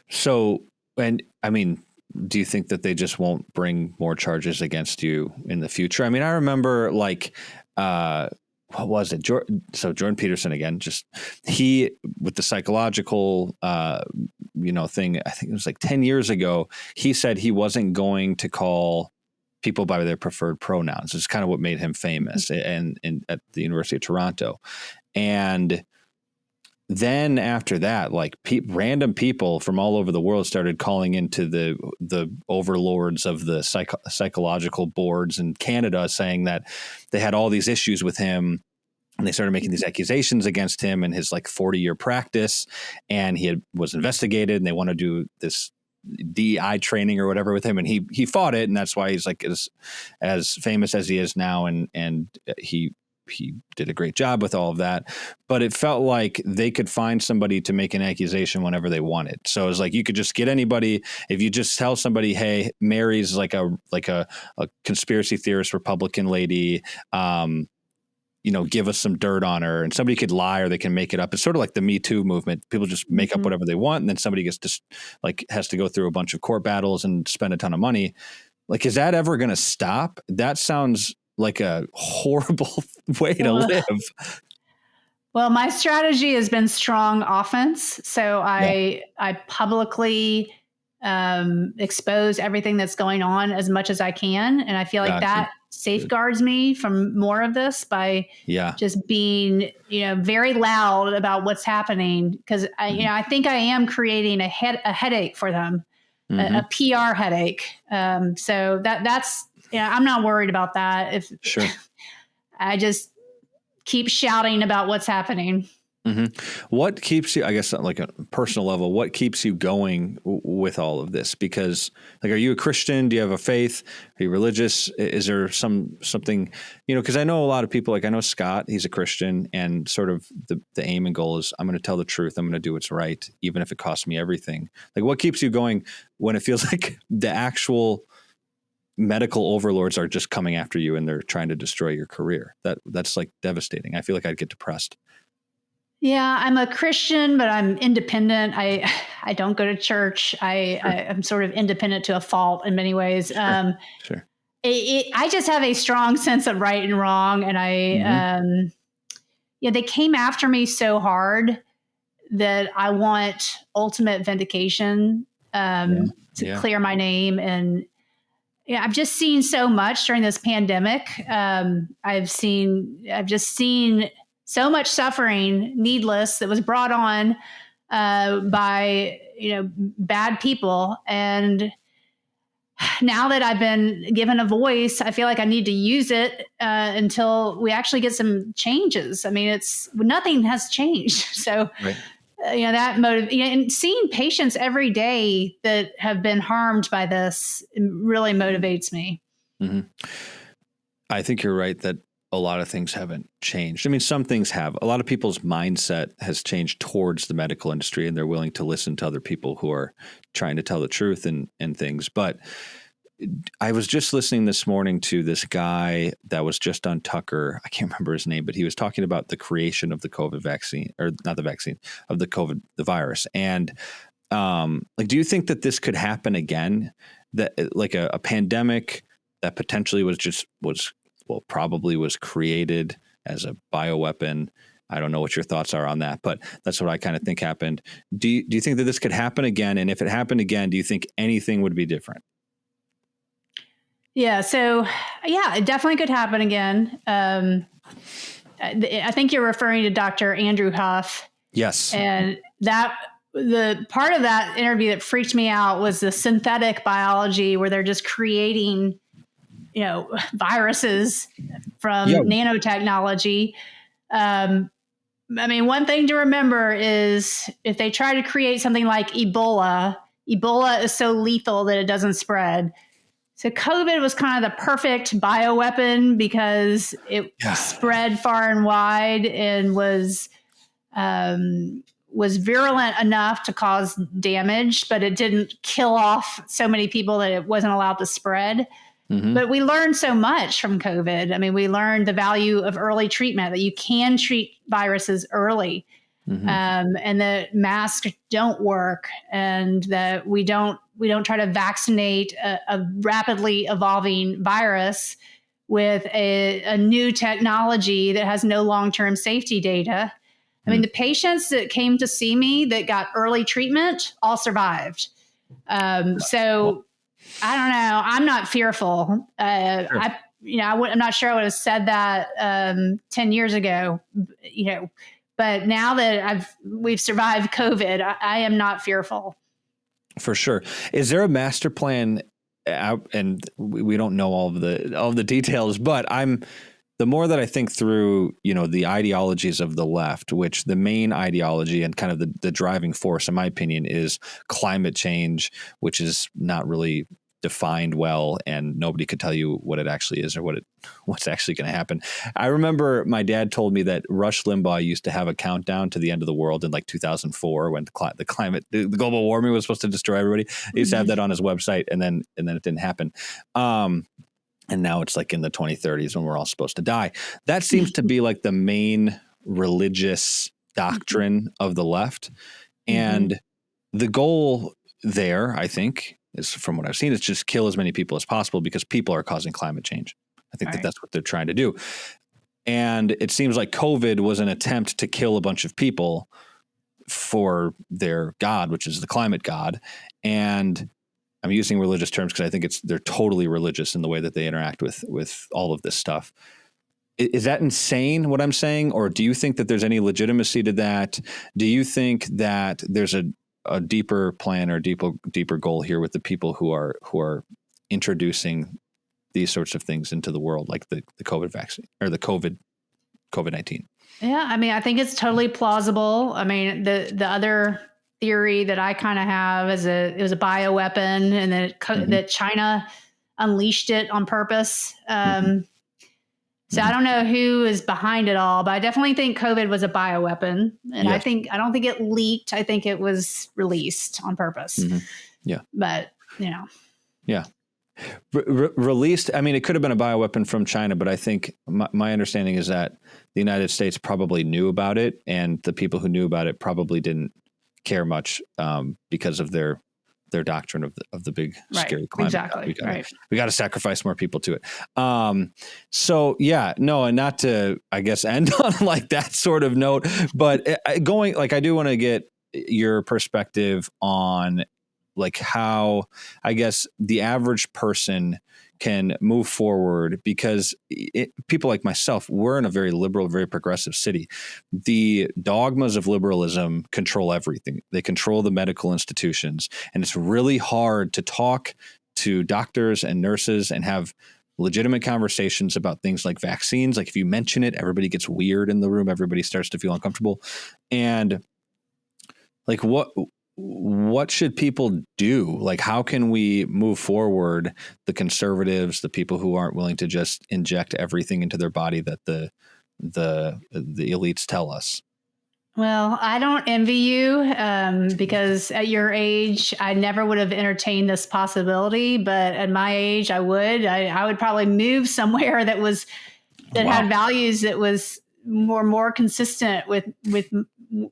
So, and I mean, do you think that they just won't bring more charges against you in the future? I mean, I remember what was it? Jordan Peterson again, he with the psychological, thing, I think it was like 10 years ago, he said he wasn't going to call people by their preferred pronouns. It's kind of what made him famous and at the University of Toronto. And then after that, like random people from all over the world started calling into the overlords of the psychological boards in Canada, saying that they had all these issues with him, and they started making these accusations against him and his 40-year practice, and he was investigated, and they want to do this DEI training or whatever with him, and he fought it, and that's why he's as famous as he is now, and he did a great job with all of that. But it felt like they could find somebody to make an accusation whenever they wanted. So it was like you could just get anybody. If you just tell somebody, hey, Mary's like a conspiracy theorist Republican lady, give us some dirt on her, and somebody could lie or they can make it up. It's sort of like the Me Too movement. People just make up whatever they want, and then somebody has to go through a bunch of court battles and spend a ton of money. Like, is that ever going to stop? That sounds like a horrible way to live. Well, my strategy has been strong offense. So I publicly expose everything that's going on as much as I can. And I feel like that safeguards me from more of this by just being, very loud about what's happening. Because I think I am creating a headache for them, a PR headache. So that's, I'm not worried about that. If I just keep shouting about what's happening. What keeps you, I guess, like a personal level, what keeps you going with all of this? Because like, are you a Christian? Do you have a faith? Are you religious? Is there something, because I know a lot of people, like I know Scott, he's a Christian, and sort of the aim and goal is I'm going to tell the truth. I'm going to do what's right, even if it costs me everything. Like, what keeps you going when it feels like the actual medical overlords are just coming after you and they're trying to destroy your career? That's like devastating. I feel like I'd get depressed. Yeah, I'm a Christian, but I'm independent. I don't go to church. I'm sort of independent to a fault in many ways. Sure. I just have a strong sense of right and wrong, and they came after me so hard that I want ultimate vindication to clear my name. And I've just seen so much during this pandemic. I've just seen so much suffering, needless, that was brought on by bad people. And now that I've been given a voice, I feel like I need to use it until we actually get some changes. I mean, nothing has changed. So, right. That and seeing patients every day that have been harmed by this really motivates me. Mm-hmm. I think you're right that a lot of things haven't changed. I mean, some things have. A lot of people's mindset has changed towards the medical industry, and they're willing to listen to other people who are trying to tell the truth and things. But I was just listening this morning to this guy that was just on Tucker. I can't remember his name, but he was talking about the creation of the COVID vaccine, or not the vaccine, of the virus. And do you think that this could happen again? That like a pandemic that potentially probably was created as a bioweapon. I don't know what your thoughts are on that, but that's what I kind of think happened. Do you think that this could happen again? And if it happened again, do you think anything would be different? Yeah. So, it definitely could happen again. I think you're referring to Dr. Andrew Huff. Yes. And the part of that interview that freaked me out was the synthetic biology, where they're just creating viruses from nanotechnology. One thing to remember is if they try to create something like Ebola is so lethal that it doesn't spread. So COVID was kind of the perfect bioweapon because it spread far and wide and was virulent enough to cause damage, but it didn't kill off so many people that it wasn't allowed to spread. Mm-hmm. But we learned so much from COVID. I mean, we learned the value of early treatment, that you can treat viruses early, and that masks don't work, and that we don't try to vaccinate a rapidly evolving virus with a new technology that has no long-term safety data. I mean, the patients that came to see me that got early treatment all survived. So I don't know. I'm not fearful. Sure. I'm not sure I would have said that 10 years ago, but now that we've survived COVID, I am not fearful. For sure. Is there a master plan out? And we don't know all of the details, but the more that I think through, the ideologies of the left, which the main ideology and kind of the driving force, in my opinion, is climate change, which is not really defined well, and nobody could tell you what it actually is or what's actually going to happen. I remember my dad told me that Rush Limbaugh used to have a countdown to the end of the world in like 2004 when the global warming was supposed to destroy everybody. He used to have that on his website, and then it didn't happen. And now it's like in the 2030s when we're all supposed to die. That seems to be like the main religious doctrine of the left. And the goal there, I think, is, from what I've seen, is just kill as many people as possible because people are causing climate change. I think that's what they're trying to do. And it seems like COVID was an attempt to kill a bunch of people for their God, which is the climate God. And I'm using religious terms because I think they're totally religious in the way that they interact with all of this stuff. Is that insane what I'm saying? Or do you think that there's any legitimacy to that? Do you think that there's a deeper plan or deeper goal here with the people who are introducing these sorts of things into the world, like the COVID vaccine or the COVID-19? Yeah, I mean, I think it's totally plausible. I mean, the other theory that I kind of have is it was a bioweapon, and Mm-hmm. that China unleashed it on purpose. Mm-hmm. So I Mm-hmm. don't know who is behind it all, but I definitely think COVID was a bioweapon, and Yes. I don't think it leaked. I think it was released on purpose. Mm-hmm. Yeah. But Yeah. Released. I mean, it could have been a bioweapon from China, but I think my understanding is that the United States probably knew about it, and the people who knew about it probably didn't care much because of their doctrine of the big right, scary climate god. exactly, right. We gotta sacrifice more people to it. So yeah, no, and not to, I guess, end on like that sort of note, but going, like, I do want to get your perspective on like how, I guess, the average person can move forward, because people like myself, we're in a very liberal, very progressive city. The dogmas of liberalism control everything. They control the medical institutions, and it's really hard to talk to doctors and nurses and have legitimate conversations about things like vaccines. Like, if you mention it, everybody gets weird in the room. Everybody starts to feel uncomfortable. And like, what should people do? Like, how can we move forward, the conservatives, the people who aren't willing to just inject everything into their body that the elites tell us? Well, I don't envy you because at your age, I never would have entertained this possibility. But at my age, I would. I would probably move somewhere that Wow. had values that was more consistent with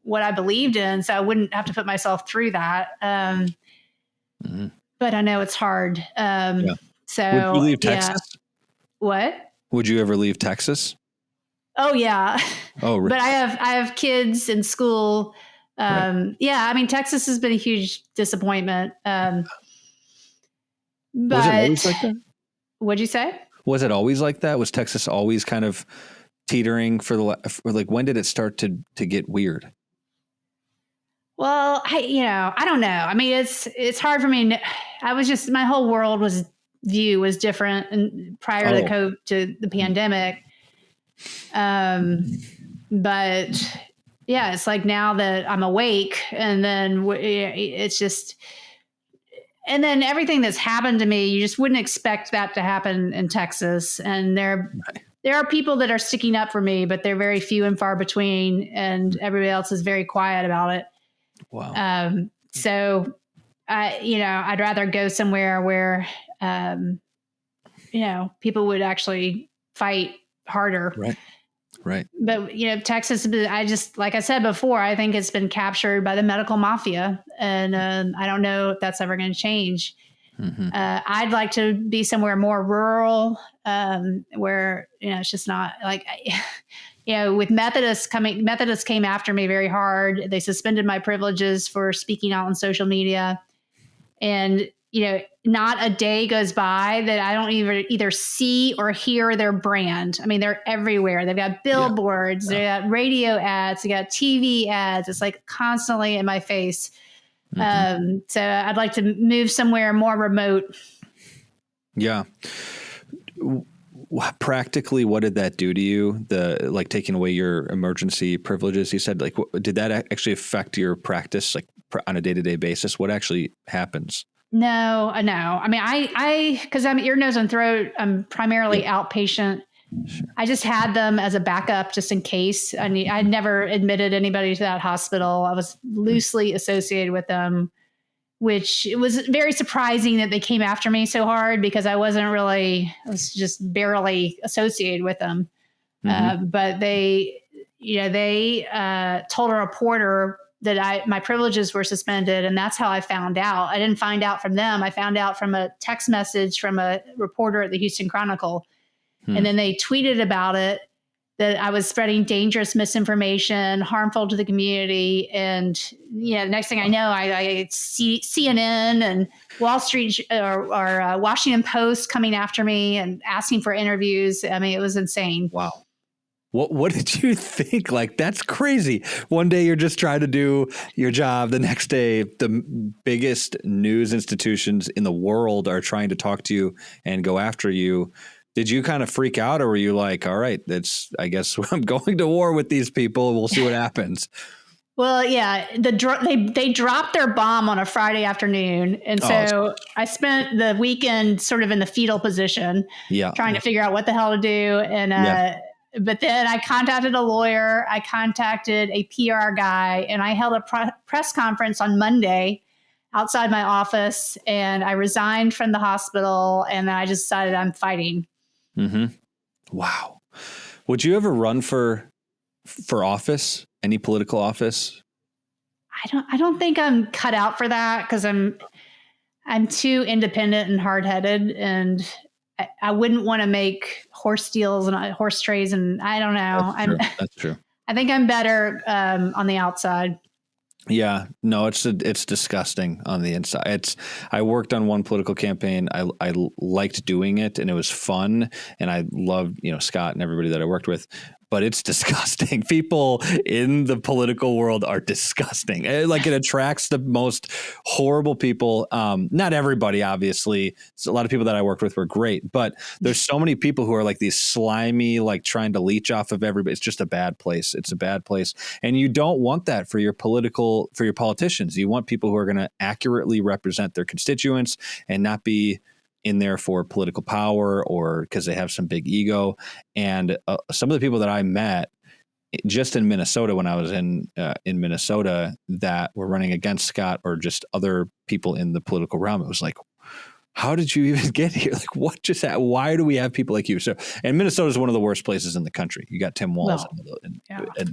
what I believed in, so I wouldn't have to put myself through that. Mm-hmm. But I know it's hard. Yeah. Would you So leave yeah, Texas? what? Would you ever leave Texas? Oh yeah, Oh, but I have kids in school. right. Yeah, I mean Texas has been a huge disappointment. Was it always But like that? what'd you say? Was it always like that? Was Texas always kind of teetering for like, when did it start to get weird? Well, I don't know. I mean, it's hard for me. I was just my whole world was different and prior to Oh. to the pandemic. But yeah, it's like now that I'm awake, and then it's just, and then everything that's happened to me, you just wouldn't expect that to happen in Texas. And there are people that are sticking up for me, but they're very few and far between, and everybody else is very quiet about it. Wow. So I'd rather go somewhere where, people would actually fight harder. Right. Right. But, Texas, I just, like I said before, I think it's been captured by the medical mafia. And I don't know if that's ever going to change. Mm-hmm. I'd like to be somewhere more rural, where, it's just not like, with Methodists came after me very hard. They suspended my privileges for speaking out on social media. And, not a day goes by that I don't either see or hear their brand. I mean, they're everywhere. They've got billboards, they got radio ads, they got TV ads. It's like constantly in my face. Mm-hmm. So I'd like to move somewhere more remote. Yeah. Practically, what did that do to you? Like, taking away your emergency privileges, you said, like, did that actually affect your practice, like, on a day-to-day basis? What actually happens? No. I mean, because I'm ear, nose, and throat, I'm primarily outpatient. Sure. I just had them as a backup just in case. I never admitted anybody to that hospital. I was loosely associated with them, which it was very surprising that they came after me so hard, because I was just barely associated with them. Mm-hmm. But they told a reporter that my privileges were suspended, and that's how I found out. I didn't find out from them. I found out from a text message from a reporter at the Houston Chronicle. Hmm. And then they tweeted about it, that I was spreading dangerous misinformation, harmful to the community. And next thing I know, I see CNN and Wall Street or Washington Post coming after me and asking for interviews. I mean, it was insane. Wow. What did you think? Like, that's crazy. One day you're just trying to do your job. The next day, the biggest news institutions in the world are trying to talk to you and go after you. Did you kind of freak out, or were you like, all right, I guess I'm going to war with these people. We'll see what happens. Well, yeah, they dropped their bomb on a Friday afternoon, and so I spent the weekend sort of in the fetal position, trying to figure out what the hell to do. And but then I contacted a lawyer, I contacted a PR guy, and I held a press conference on Monday outside my office, and I resigned from the hospital, and then I just decided I'm fighting. Mm-hmm. Wow. Would you ever run for office? Any political office? I don't think I'm cut out for that, because I'm too independent and hard-headed, and I wouldn't want to make horse deals and horse trades, and I don't know. That's true. I think I'm better on the outside. Yeah, no, it's disgusting on the inside. I worked on one political campaign. I liked doing it, and it was fun, and I loved, Scott and everybody that I worked with. But it's disgusting. People in the political world are disgusting. Like, it attracts the most horrible people. Not everybody, obviously. So a lot of people that I worked with were great, but there's so many people who are like these slimy, like trying to leech off of everybody. It's just a bad place. It's a bad place. And you don't want that for your politicians. You want people who are going to accurately represent their constituents and not be in there for political power or because they have some big ego. And some of the people that I met just in Minnesota, when I was in Minnesota, that were running against Scott, or just other people in the political realm, it was like, how did you even get here? Like, what just happened? Why do we have people like you? So, and Minnesota is one of the worst places in the country. You got Tim Walz.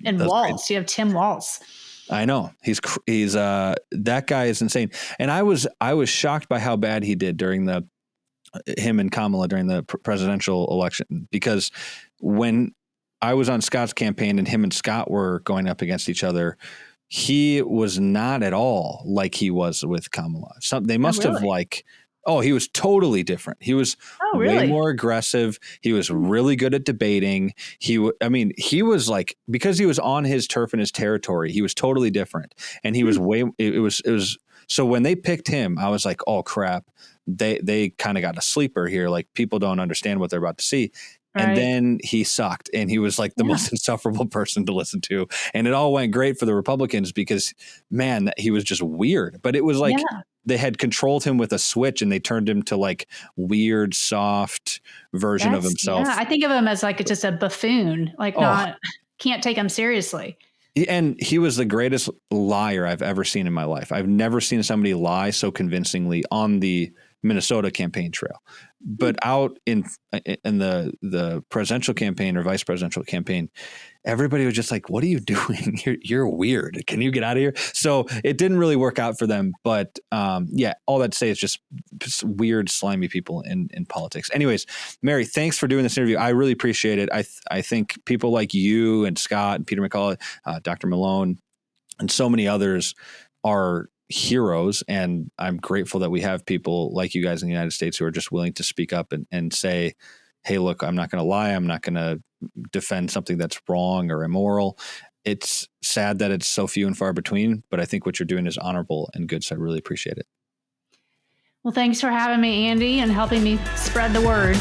And Walz. You have Tim Walz. I know. He's that guy is insane. And I was shocked by how bad he did during him and Kamala during the presidential election, because when I was on Scott's campaign and him and Scott were going up against each other, he was not at all like he was with Kamala. They must have he was totally different. He was way more aggressive. He was really good at debating. He was like, because he was on his turf and his territory, he was totally different. And he was it was so when they picked him, I was like, oh crap. They kind of got a sleeper here. Like, people don't understand what they're about to see. Right. And then he sucked, and he was like the most insufferable person to listen to. And it all went great for the Republicans because, man, he was just weird. But it was like they had controlled him with a switch, and they turned him to like weird, soft version of himself. Yeah, I think of him as like just a buffoon, like can't take him seriously. And he was the greatest liar I've ever seen in my life. I've never seen somebody lie so convincingly on the Minnesota campaign trail, but out in the presidential campaign or vice presidential campaign, everybody was just like, what are you doing? You're weird. Can you get out of here? So it didn't really work out for them. But all that to say is just weird, slimy people in politics. Anyways, Mary, thanks for doing this interview. I really appreciate it. I think people like you and Scott and Peter McCullough, Dr. Malone, and so many others are heroes. And I'm grateful that we have people like you guys in the United States who are just willing to speak up and say, hey, look, I'm not going to lie. I'm not going to defend something that's wrong or immoral. It's sad that it's so few and far between, but I think what you're doing is honorable and good. So I really appreciate it. Well, thanks for having me, Andy, and helping me spread the word.